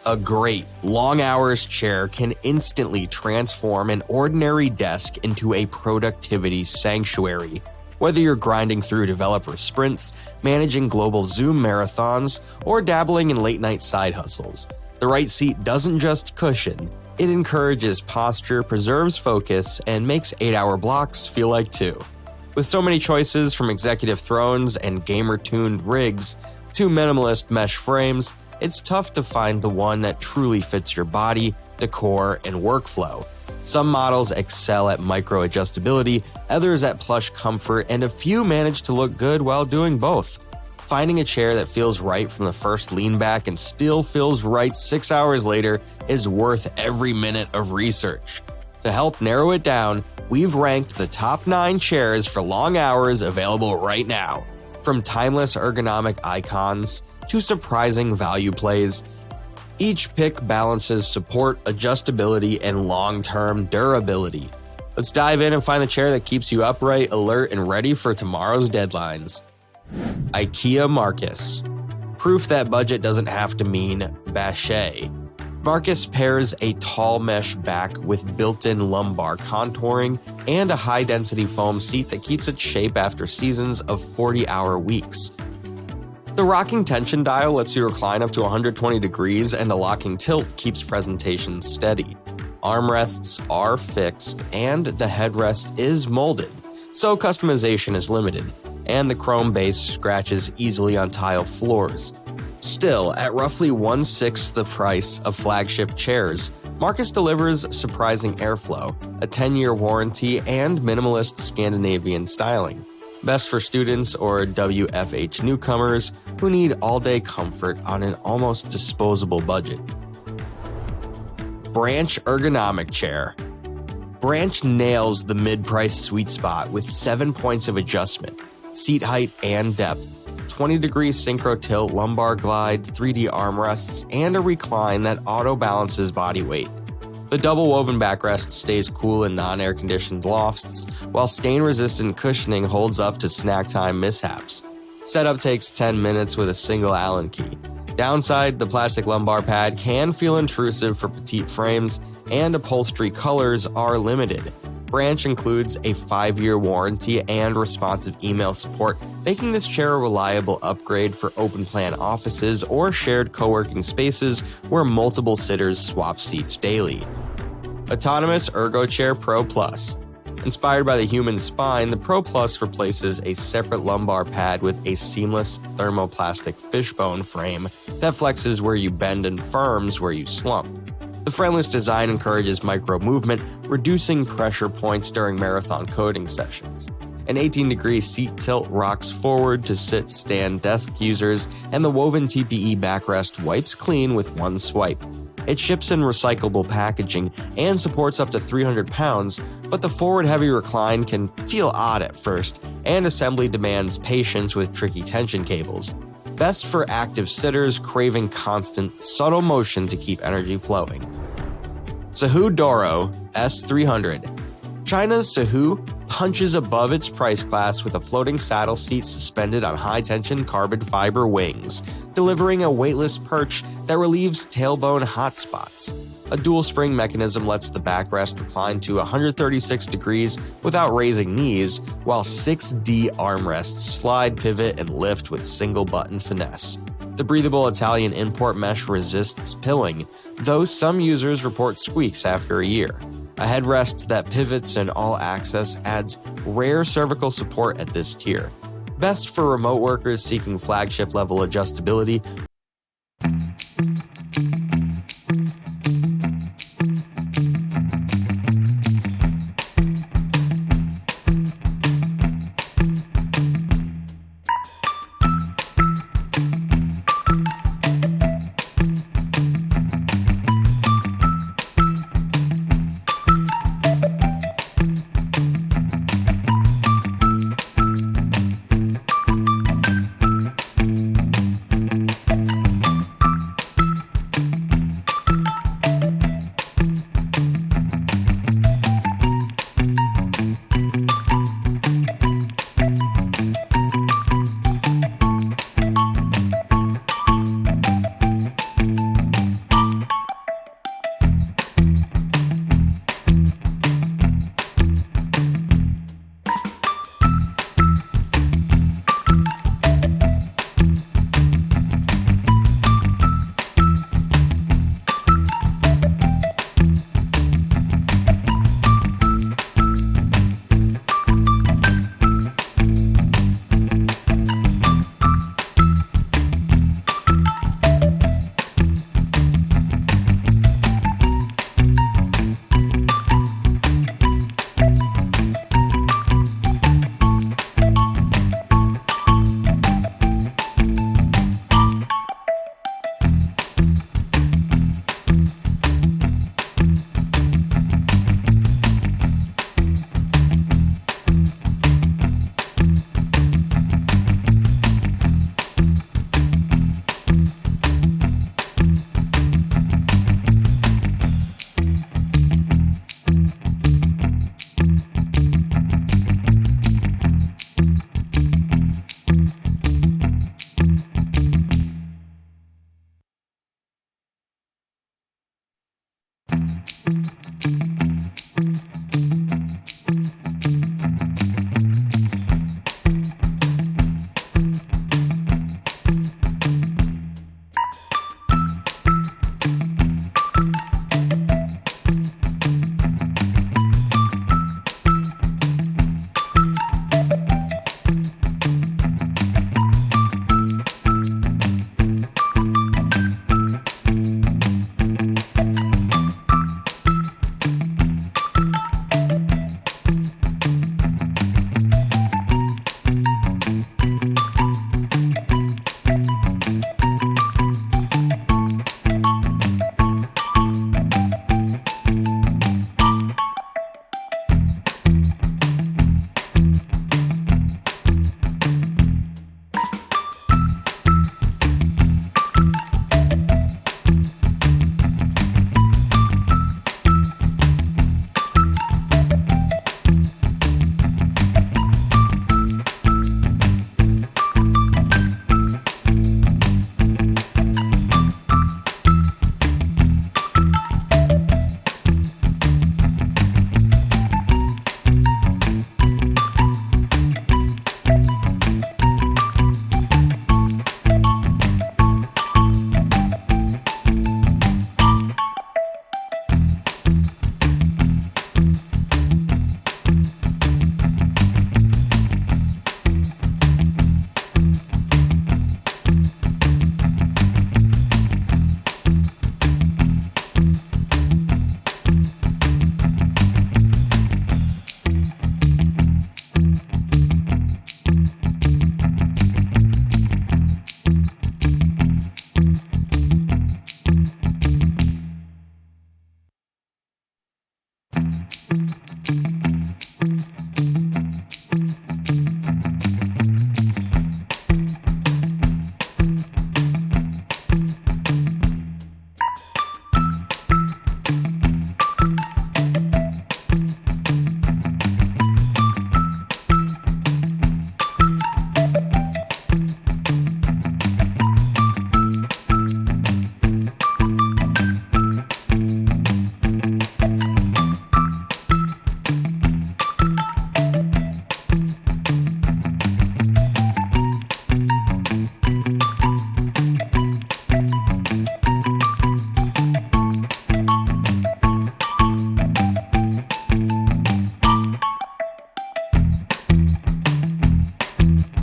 A great, long hours chair can instantly transform an ordinary desk into a productivity sanctuary. Whether you're grinding through developer sprints, managing global Zoom marathons, or dabbling in late-night side hustles, the right seat doesn't just cushion, it encourages posture, preserves focus, and makes 8-hour blocks feel like 2. With so many choices from executive thrones and gamer-tuned rigs to minimalist mesh frames, it's tough to find the one that truly fits your body, decor, and workflow. Some models excel at micro-adjustability, others at plush comfort, and a few manage to look good while doing both. Finding a chair that feels right from the first lean back and still feels right 6 hours later is worth every minute of research. To help narrow it down, we've ranked the top 9 chairs for long hours available right now. From timeless ergonomic icons to surprising value plays, each pick balances support, adjustability, and long-term durability. Let's dive in and find the chair that keeps you upright, alert, and ready for tomorrow's deadlines. Ikea Markus. Proof that budget doesn't have to mean bâché. Markus pairs a tall mesh back with built-in lumbar contouring and a high-density foam seat that keeps its shape after seasons of 40-hour weeks. The rocking tension dial lets you recline up to 120 degrees, and the locking tilt keeps presentation steady. Armrests are fixed, and the headrest is molded, so customization is limited, and the chrome base scratches easily on tile floors. Still, at roughly 1/6 the price of flagship chairs, Markus delivers surprising airflow, a 10-year warranty, and minimalist Scandinavian styling. Best for students or WFH newcomers who need all-day comfort on an almost disposable budget. Branch Ergonomic Chair. Branch nails the mid-price sweet spot with 7 points of adjustment, seat height and depth, 20-degree synchro tilt lumbar glide, 3D armrests, and a recline that auto-balances body weight. The double woven backrest stays cool in non-air conditioned lofts, while stain-resistant cushioning holds up to snack time mishaps. Setup takes 10 minutes with a single Allen key. Downside, the plastic lumbar pad can feel intrusive for petite frames, and upholstery colors are limited. Branch includes a 5-year warranty and responsive email support, making this chair a reliable upgrade for open-plan offices or shared co-working spaces where multiple sitters swap seats daily. Autonomous ErgoChair Pro Plus. Inspired by the human spine, the Pro Plus replaces a separate lumbar pad with a seamless thermoplastic fishbone frame that flexes where you bend and firms where you slump. The frameless design encourages micro-movement, reducing pressure points during marathon coding sessions. An 18-degree seat tilt rocks forward to sit-stand desk users, and the woven TPE backrest wipes clean with one swipe. It ships in recyclable packaging and supports up to 300 pounds, but the forward-heavy recline can feel odd at first, and assembly demands patience with tricky tension cables. Best for active sitters craving constant, subtle motion to keep energy flowing. Sihoo Doro S300. China's Sihoo punches above its price class with a floating saddle seat suspended on high-tension carbon fiber wings, delivering a weightless perch that relieves tailbone hot spots. A dual-spring mechanism lets the backrest recline to 136 degrees without raising knees, while 6D armrests slide, pivot, and lift with single-button finesse. The breathable Italian import mesh resists pilling, though some users report squeaks after a year. A headrest that pivots in all access adds rare cervical support at this tier. Best for remote workers seeking flagship-level adjustability